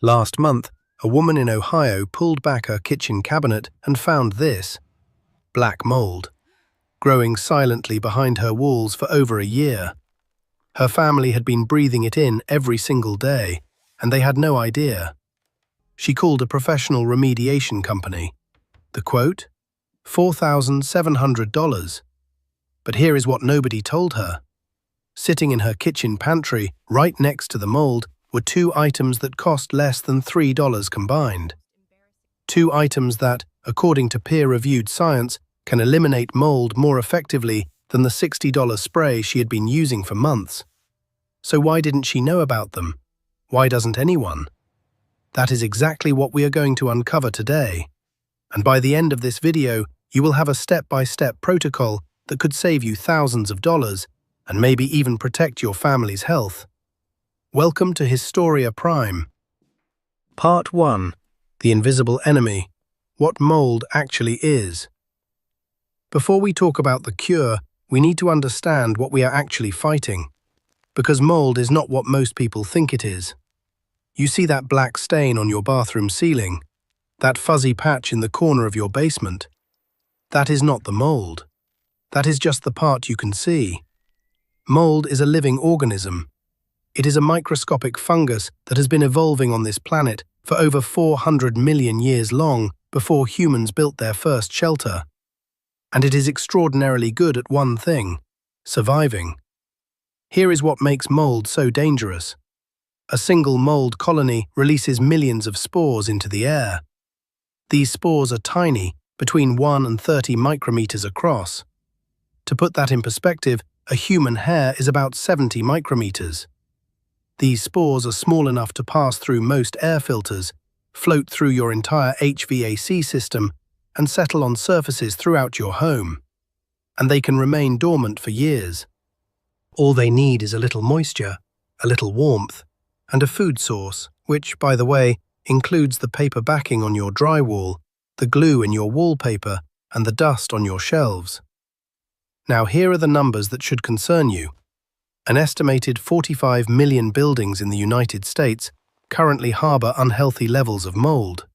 Last month, a woman in Ohio pulled back her kitchen cabinet and found this: black mold, growing silently behind her walls for over a year. Her family had been breathing it in every single day, and they had no idea. She called a professional remediation company. The quote? $4,700. But here is what nobody told her. Sitting in her kitchen pantry, right next to the mold, were two items that cost less than $3 combined. Two items that, according to peer-reviewed science, can eliminate mold more effectively than the $60 spray she had been using for months. So why didn't she know about them? Why doesn't anyone? That is exactly what we are going to uncover today. And by the end of this video, you will have a step-by-step protocol that could save you thousands of dollars and maybe even protect your family's health. Welcome to Historia Prime. Part 1. The Invisible Enemy. What mold actually is. Before we talk about the cure, we need to understand what we are actually fighting. Because mold is not what most people think it is. You see that black stain on your bathroom ceiling, that fuzzy patch in the corner of your basement. That is not the mold. That is just the part you can see. Mold is a living organism. It is a microscopic fungus that has been evolving on this planet for over 400 million years long before humans built their first shelter. And it is extraordinarily good at one thing: surviving. Here is what makes mold so dangerous. A single mold colony releases millions of spores into the air. These spores are tiny, between 1 and 30 micrometers across. To put that in perspective, a human hair is about 70 micrometers. These spores are small enough to pass through most air filters, float through your entire HVAC system, and settle on surfaces throughout your home. And they can remain dormant for years. All they need is a little moisture, a little warmth, and a food source, which, by the way, includes the paper backing on your drywall, the glue in your wallpaper, and the dust on your shelves. Now here are the numbers that should concern you. An estimated 45 million buildings in the United States currently harbor unhealthy levels of mold.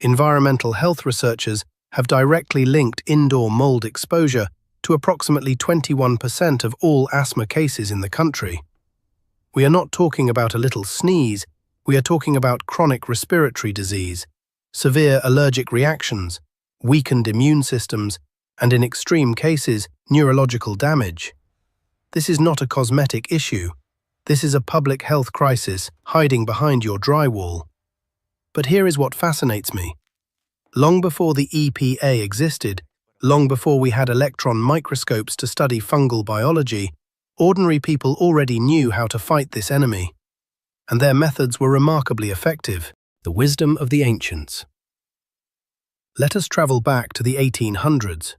Environmental health researchers have directly linked indoor mold exposure to approximately 21% of all asthma cases in the country. We are not talking about a little sneeze, we are talking about chronic respiratory disease, severe allergic reactions, weakened immune systems, and in extreme cases, neurological damage. This is not a cosmetic issue. This is a public health crisis hiding behind your drywall. But here is what fascinates me. Long before the EPA existed, long before we had electron microscopes to study fungal biology, ordinary people already knew how to fight this enemy. And their methods were remarkably effective. The wisdom of the ancients. Let us travel back to the 1800s.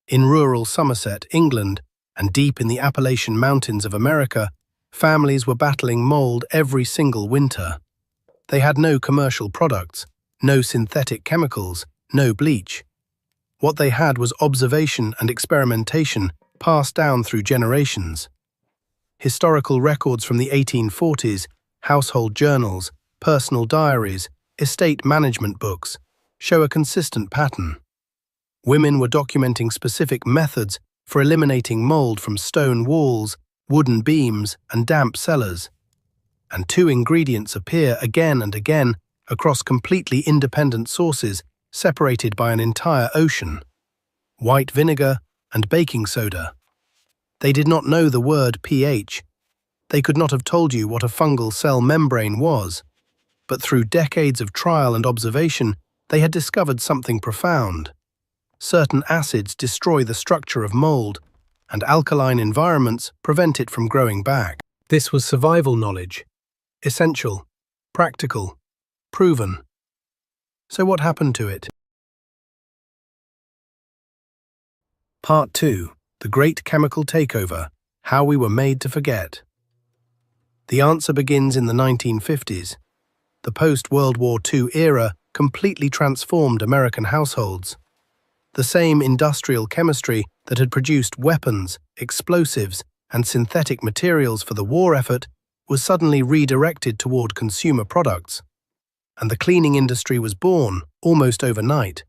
In rural Somerset, England, and deep in the Appalachian Mountains of America, families were battling mold every single winter. They had no commercial products, no synthetic chemicals, no bleach. What they had was observation and experimentation passed down through generations. Historical records from the 1840s, household journals, personal diaries, estate management books, show a consistent pattern. Women were documenting specific methods for eliminating mold from stone walls, wooden beams, and damp cellars. And two ingredients appear again and again across completely independent sources separated by an entire ocean: white vinegar and baking soda. They did not know the word pH. They could not have told you what a fungal cell membrane was. But through decades of trial and observation, they had discovered something profound. Certain acids destroy the structure of mold, and alkaline environments prevent it from growing back. This was survival knowledge. Essential, practical, proven. So what happened to it? Part 2. The Great Chemical Takeover. How we were made to forget. The answer begins in the 1950s. The post-World War II era completely transformed American households. The same industrial chemistry that had produced weapons, explosives, and synthetic materials for the war effort was suddenly redirected toward consumer products. and the cleaning industry was born almost overnight.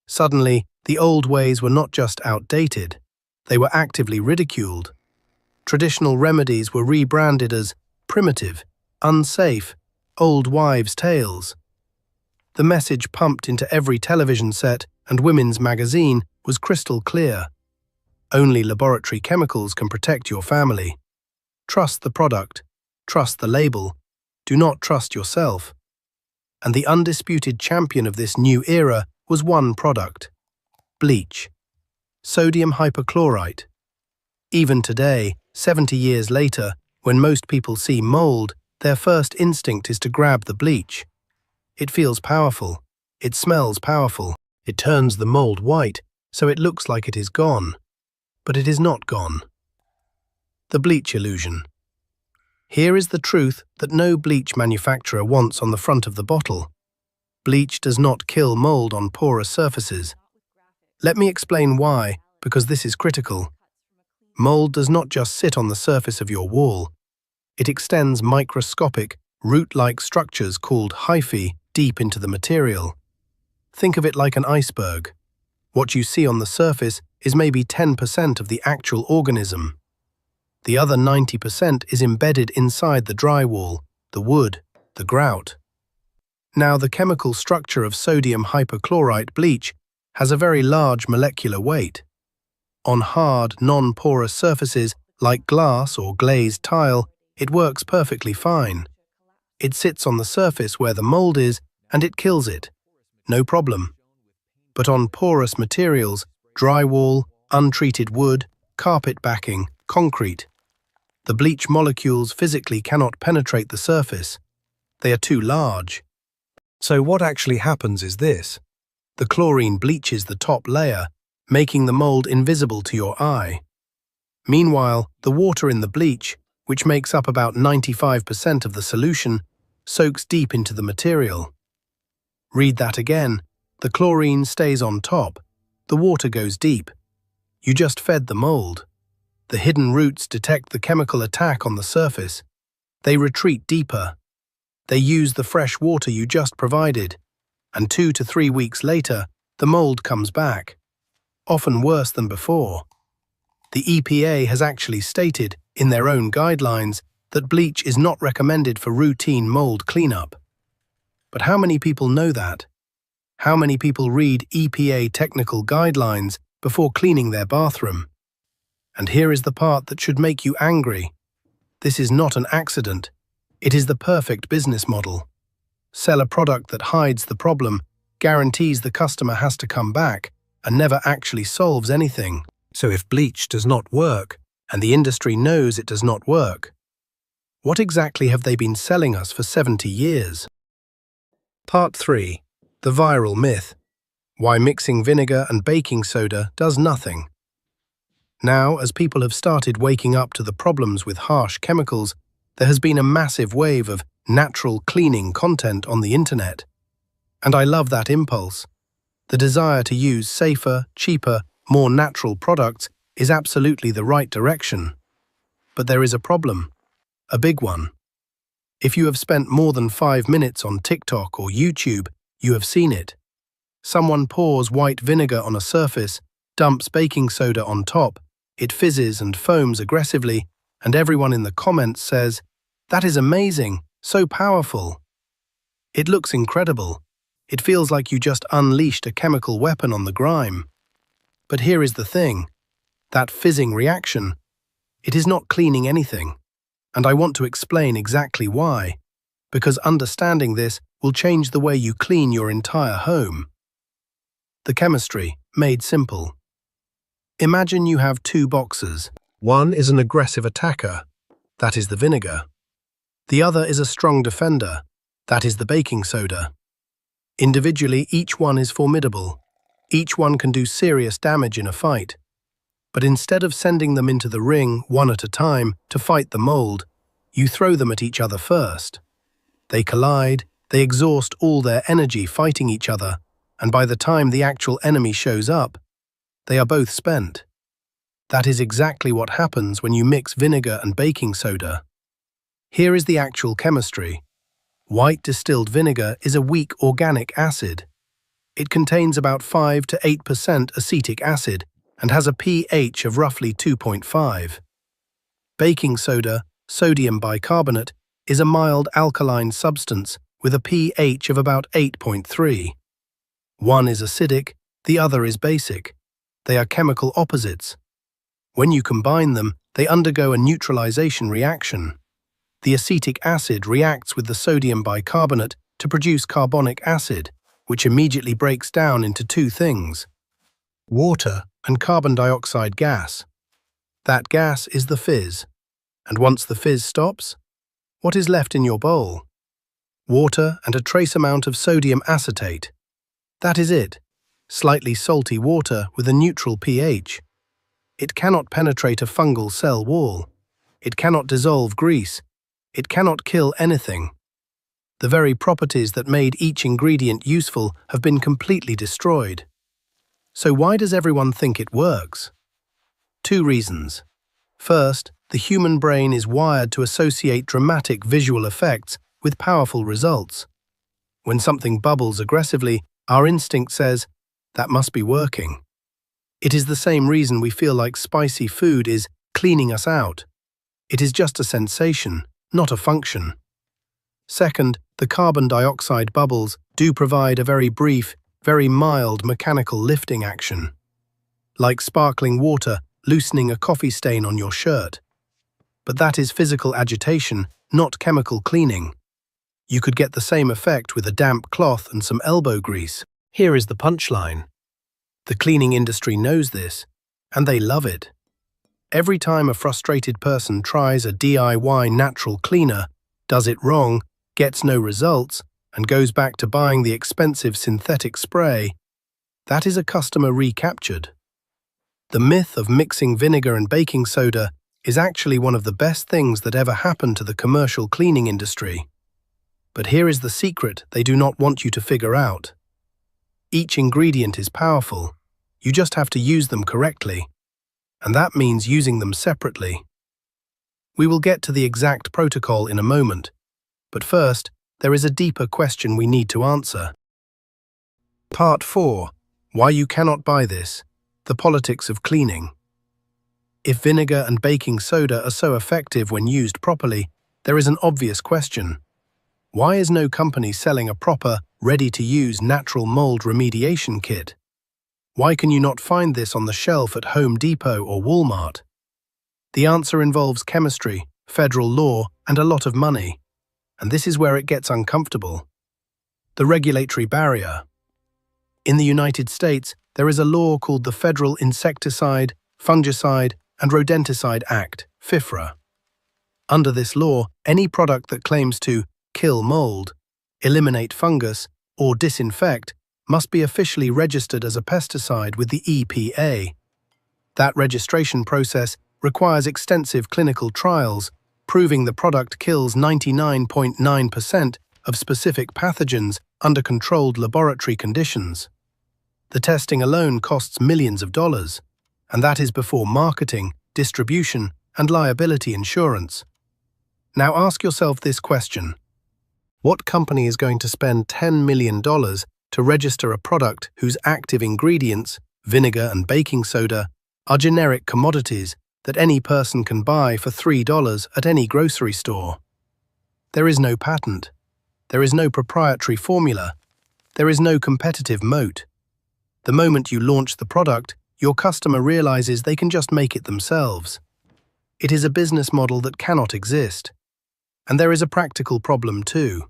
Suddenly, the old ways were not just outdated, they were actively ridiculed. Traditional remedies were rebranded as primitive, unsafe, old wives' tales. The message pumped into every television set and women's magazine was crystal clear. Only laboratory chemicals can protect your family. Trust the product, trust the label, do not trust yourself. And the undisputed champion of this new era was one product: bleach, sodium hypochlorite. Even today, 70 years later, when most people see mold, their first instinct is to grab the bleach. It feels powerful, it smells powerful, it turns the mold white, so it looks like it is gone. But it is not gone. The bleach illusion. Here is the truth that no bleach manufacturer wants on the front of the bottle. Bleach does not kill mold on porous surfaces. Let me explain why, because this is critical. Mold does not just sit on the surface of your wall. It extends microscopic, root-like structures called hyphae deep into the material. Think of it like an iceberg. What you see on the surface is maybe 10% of the actual organism. The other 90% is embedded inside the drywall, the wood, the grout. Now, the chemical structure of sodium hypochlorite bleach has a very large molecular weight. On hard, non-porous surfaces like glass or glazed tile, it works perfectly fine. It sits on the surface where the mold is and it kills it. No problem. But on porous materials, drywall, untreated wood, carpet backing, concrete, the bleach molecules physically cannot penetrate the surface. They are too large. So what actually happens is this. The chlorine bleaches the top layer, making the mold invisible to your eye. Meanwhile, the water in the bleach, which makes up about 95% of the solution, soaks deep into the material. Read that again. The chlorine stays on top. The water goes deep. You just fed the mold. The hidden roots detect the chemical attack on the surface. They retreat deeper. They use the fresh water you just provided, and 2 to 3 weeks later, the mold comes back, often worse than before. The EPA has actually stated, in their own guidelines, that bleach is not recommended for routine mold cleanup. But how many people know that? How many people read EPA technical guidelines before cleaning their bathroom? And here is the part that should make you angry. This is not an accident. It is the perfect business model. Sell a product that hides the problem, guarantees the customer has to come back, and never actually solves anything. So if bleach does not work, and the industry knows it does not work, what exactly have they been selling us for 70 years? Part 3. The viral myth. Why mixing vinegar and baking soda does nothing. Now, as people have started waking up to the problems with harsh chemicals, there has been a massive wave of natural cleaning content on the internet. And I love that impulse. The desire to use safer, cheaper, more natural products is absolutely the right direction. But there is a problem. A big one. If you have spent more than 5 minutes on TikTok or YouTube, you have seen it. Someone pours white vinegar on a surface, dumps baking soda on top, it fizzes and foams aggressively, and everyone in the comments says, "That is amazing, so powerful." It looks incredible. It feels like you just unleashed a chemical weapon on the grime. But here is the thing. That fizzing reaction, it is not cleaning anything. And I want to explain exactly why, because understanding this will change the way you clean your entire home. The chemistry, made simple. Imagine you have 2 boxes. One is an aggressive attacker, that is the vinegar. The other is a strong defender, that is the baking soda. Individually, each one is formidable. Each one can do serious damage in a fight. But instead of sending them into the ring one at a time to fight the mold, you throw them at each other first. They collide, they exhaust all their energy fighting each other, and by the time the actual enemy shows up, they are both spent. That is exactly what happens when you mix vinegar and baking soda. Here is the actual chemistry. White distilled vinegar is a weak organic acid. It contains about 5 to 8% acetic acid and has a pH of roughly 2.5. Baking soda, sodium bicarbonate, is a mild alkaline substance with a pH of about 8.3. One is acidic, the other is basic. They are chemical opposites. When you combine them, they undergo a neutralization reaction. The acetic acid reacts with the sodium bicarbonate to produce carbonic acid, which immediately breaks down into two things: water and carbon dioxide gas. That gas is the fizz. And once the fizz stops, what is left in your bowl? Water and a trace amount of sodium acetate. That is it. Slightly salty water with a neutral pH. It cannot penetrate a fungal cell wall. It cannot dissolve grease. It cannot kill anything. The very properties that made each ingredient useful have been completely destroyed. So why does everyone think it works? Two reasons. First, the human brain is wired to associate dramatic visual effects with powerful results. When something bubbles aggressively, our instinct says, "That must be working." It is the same reason we feel like spicy food is cleaning us out. It is just a sensation, not a function. Second, the carbon dioxide bubbles do provide a very brief, very mild mechanical lifting action. Like sparkling water loosening a coffee stain on your shirt. But that is physical agitation, not chemical cleaning. You could get the same effect with a damp cloth and some elbow grease. Here is the punchline. The cleaning industry knows this, and they love it. Every time a frustrated person tries a DIY natural cleaner, does it wrong, gets no results, and goes back to buying the expensive synthetic spray, that is a customer recaptured. The myth of mixing vinegar and baking soda is actually one of the best things that ever happened to the commercial cleaning industry. But here is the secret they do not want you to figure out. Each ingredient is powerful. You just have to use them correctly. And that means using them separately. We will get to the exact protocol in a moment. But first, there is a deeper question we need to answer. Part 4. Why you cannot buy this. The politics of cleaning. If vinegar and baking soda are so effective when used properly, there is an obvious question. Why is no company selling a proper, ready-to-use natural mold remediation kit? Why can you not find this on the shelf at Home Depot or Walmart? The answer involves chemistry, federal law, and a lot of money. And this is where it gets uncomfortable. The regulatory barrier. In the United States, there is a law called the Federal Insecticide, Fungicide, and Rodenticide Act, FIFRA. Under this law, any product that claims to kill mold, eliminate fungus, or disinfect must be officially registered as a pesticide with the EPA. That registration process requires extensive clinical trials, proving the product kills 99.9% of specific pathogens under controlled laboratory conditions. The testing alone costs millions of dollars, and that is before marketing, distribution, and liability insurance. Now ask yourself this question. What company is going to spend $10 million to register a product whose active ingredients, vinegar and baking soda, are generic commodities that any person can buy for $3 at any grocery store? There is no patent. There is no proprietary formula. There is no competitive moat. The moment you launch the product, your customer realizes they can just make it themselves. It is a business model that cannot exist. And there is a practical problem too.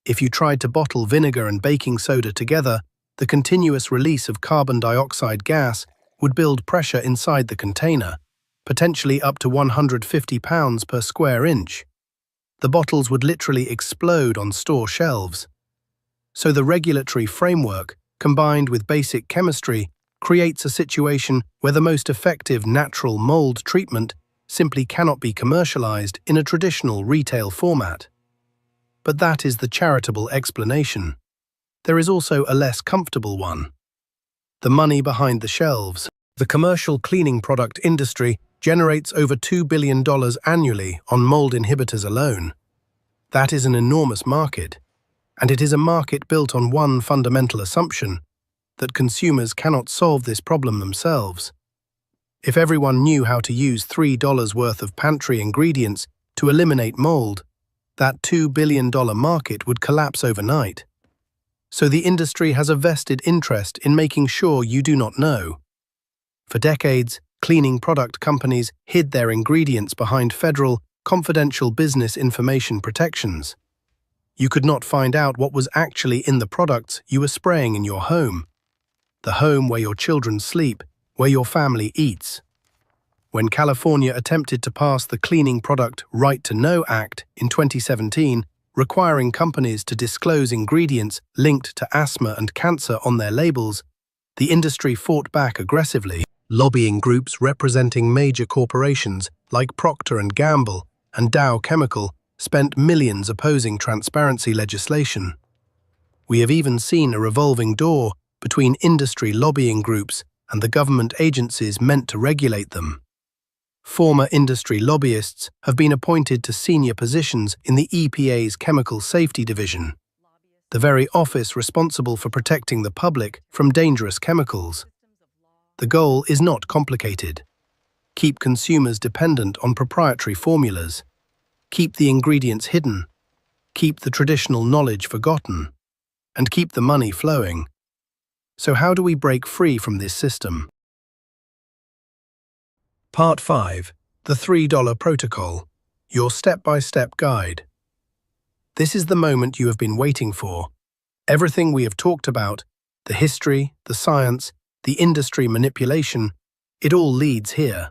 If you tried to bottle vinegar and baking soda together, the continuous release of carbon dioxide gas would build pressure inside the container, potentially up to 150 pounds per square inch. The bottles would literally explode on store shelves. So the regulatory framework, combined with basic chemistry, creates a situation where the most effective natural mold treatment simply cannot be commercialized in a traditional retail format. But that is the charitable explanation. There is also a less comfortable one. The money behind the shelves. The commercial cleaning product industry generates over $2 billion annually on mold inhibitors alone. That is an enormous market, and it is a market built on one fundamental assumption, that consumers cannot solve this problem themselves. If everyone knew how to use $3 worth of pantry ingredients to eliminate mold, that $2 billion market would collapse overnight. So the industry has a vested interest in making sure you do not know. For decades, cleaning product companies hid their ingredients behind federal, confidential business information protections. You could not find out what was actually in the products you were spraying in your home, the home where your children sleep, where your family eats. When California attempted to pass the Cleaning Product Right to Know Act in 2017, requiring companies to disclose ingredients linked to asthma and cancer on their labels, the industry fought back aggressively. Lobbying groups representing major corporations like Procter & Gamble and Dow Chemical spent millions opposing transparency legislation. We have even seen a revolving door between industry lobbying groups and the government agencies meant to regulate them. Former industry lobbyists have been appointed to senior positions in the EPA's Chemical Safety Division, the very office responsible for protecting the public from dangerous chemicals. The goal is not complicated. Keep consumers dependent on proprietary formulas. Keep the ingredients hidden. Keep the traditional knowledge forgotten. And keep the money flowing. So how do we break free from this system? Part 5. The $3 Protocol. Your step-by-step guide. This is the moment you have been waiting for. Everything we have talked about, the history, the science, the industry manipulation, it all leads here.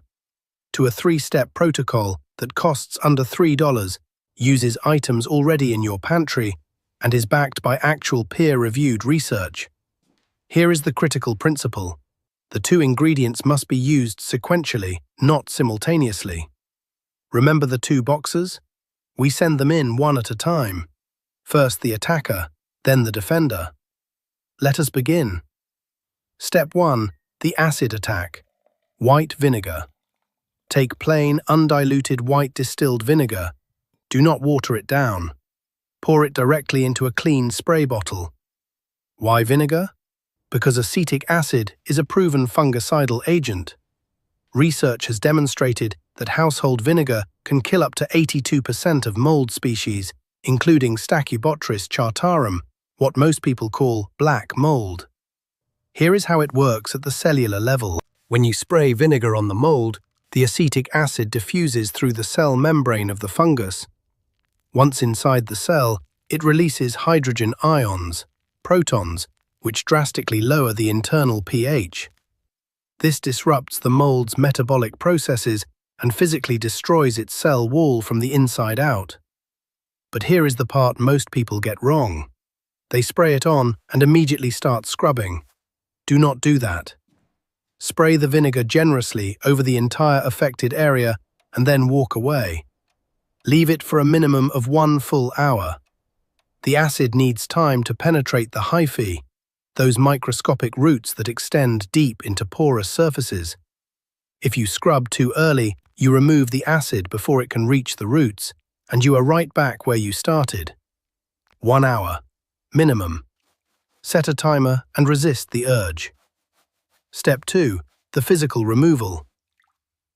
To a 3-step protocol that costs under $3, uses items already in your pantry, and is backed by actual peer-reviewed research. Here is the critical principle. The 2 ingredients must be used sequentially, not simultaneously. Remember the 2 boxes? We send them in one at a time. First the attacker, then the defender. Let us begin. Step 1. The acid attack. White vinegar. Take plain, undiluted white distilled vinegar. Do not water it down. Pour it directly into a clean spray bottle. Why vinegar? Because acetic acid is a proven fungicidal agent. Research has demonstrated that household vinegar can kill up to 82% of mold species, including Stachybotrys chartarum, what most people call black mold. Here is how it works at the cellular level. When you spray vinegar on the mold, the acetic acid diffuses through the cell membrane of the fungus. Once inside the cell, it releases hydrogen ions, protons, which drastically lower the internal pH. This disrupts the mold's metabolic processes and physically destroys its cell wall from the inside out. But here is the part most people get wrong. They spray it on and immediately start scrubbing. Do not do that. Spray the vinegar generously over the entire affected area and then walk away. Leave it for a minimum of 1 full hour. The acid needs time to penetrate the hyphae, those microscopic roots that extend deep into porous surfaces. If you scrub too early, you remove the acid before it can reach the roots, and you are right back where you started. 1 hour, minimum. Set a timer and resist the urge. Step 2. The physical removal.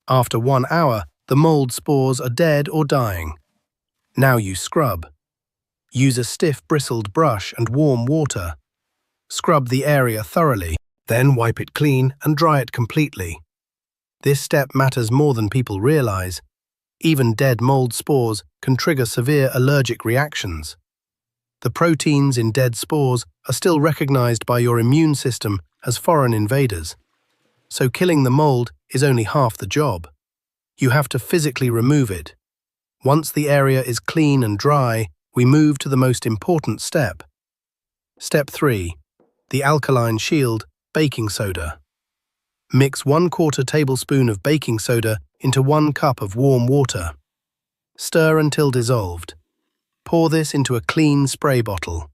After 1 hour, the mold spores are dead or dying. Now you scrub. Use a stiff bristled brush and warm water. Scrub the area thoroughly, then wipe it clean and dry it completely. This step matters more than people realize. Even dead mold spores can trigger severe allergic reactions. The proteins in dead spores are still recognized by your immune system as foreign invaders. So killing the mold is only half the job. You have to physically remove it. Once the area is clean and dry, we move to the most important step. Step 3. The alkaline shield, baking soda. Mix 1/4 tablespoon of baking soda into 1 cup of warm water. Stir until dissolved. Pour this into a clean spray bottle.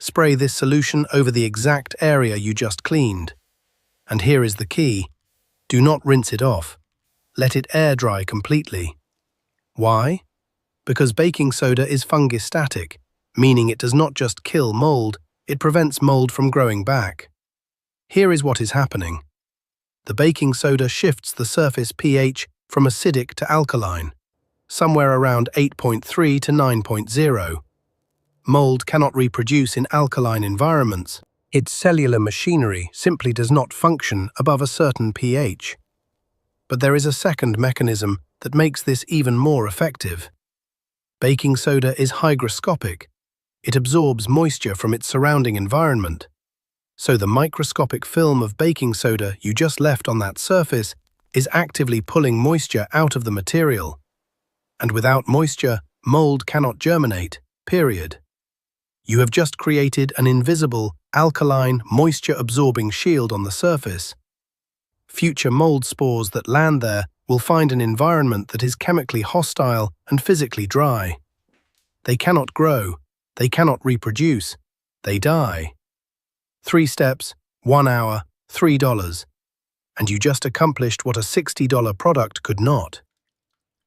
Spray this solution over the exact area you just cleaned. And here is the key. Do not rinse it off. Let it air dry completely. Why? Because baking soda is fungistatic, meaning it does not just kill mold, it prevents mold from growing back. Here is what is happening. The baking soda shifts the surface pH from acidic to alkaline, somewhere around 8.3 to 9.0. Mold cannot reproduce in alkaline environments. Its cellular machinery simply does not function above a certain pH. But there is a second mechanism that makes this even more effective. Baking soda is hygroscopic. It absorbs moisture from its surrounding environment. So the microscopic film of baking soda you just left on that surface is actively pulling moisture out of the material. And without moisture, mold cannot germinate, period. You have just created an invisible, alkaline, moisture-absorbing shield on the surface. Future mold spores that land there will find an environment that is chemically hostile and physically dry. They cannot grow, they cannot reproduce, they die. 3 steps, 1 hour, $3. And you just accomplished what a $60 product could not.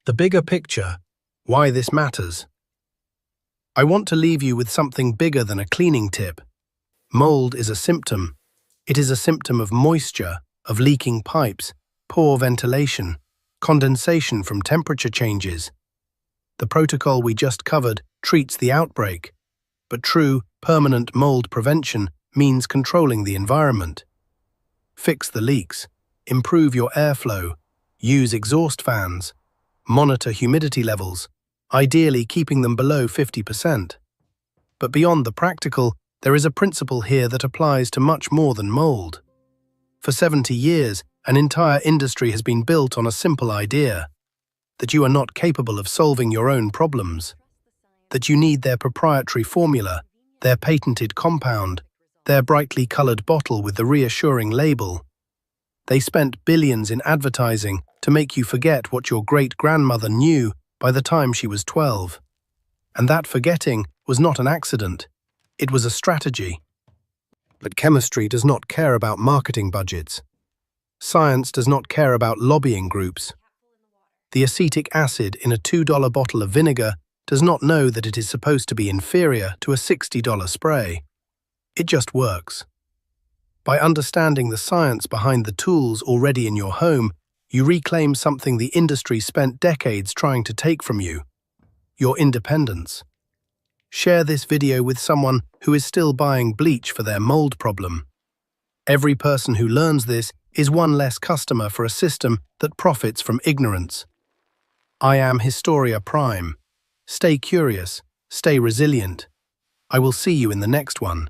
The bigger picture, why this matters. I want to leave you with something bigger than a cleaning tip. Mold is a symptom. It is a symptom of moisture, of leaking pipes, poor ventilation, condensation from temperature changes. The protocol we just covered treats the outbreak, but true, permanent mold prevention means controlling the environment. Fix the leaks, improve your airflow, use exhaust fans, monitor humidity levels, ideally keeping them below 50%. But beyond the practical, there is a principle here that applies to much more than mold. For 70 years, an entire industry has been built on a simple idea: that you are not capable of solving your own problems, that you need their proprietary formula, their patented compound, their brightly colored bottle with the reassuring label. They spent billions in advertising to make you forget what your great-grandmother knew by the time she was 12. And that forgetting was not an accident. It was a strategy. But chemistry does not care about marketing budgets. Science does not care about lobbying groups. The acetic acid in a $2 bottle of vinegar does not know that it is supposed to be inferior to a $60 spray. It just works. By understanding the science behind the tools already in your home, you reclaim something the industry spent decades trying to take from you: your independence. Share this video with someone who is still buying bleach for their mold problem. Every person who learns this is one less customer for a system that profits from ignorance. I am Historia Prime. Stay curious, stay resilient. I will see you in the next one.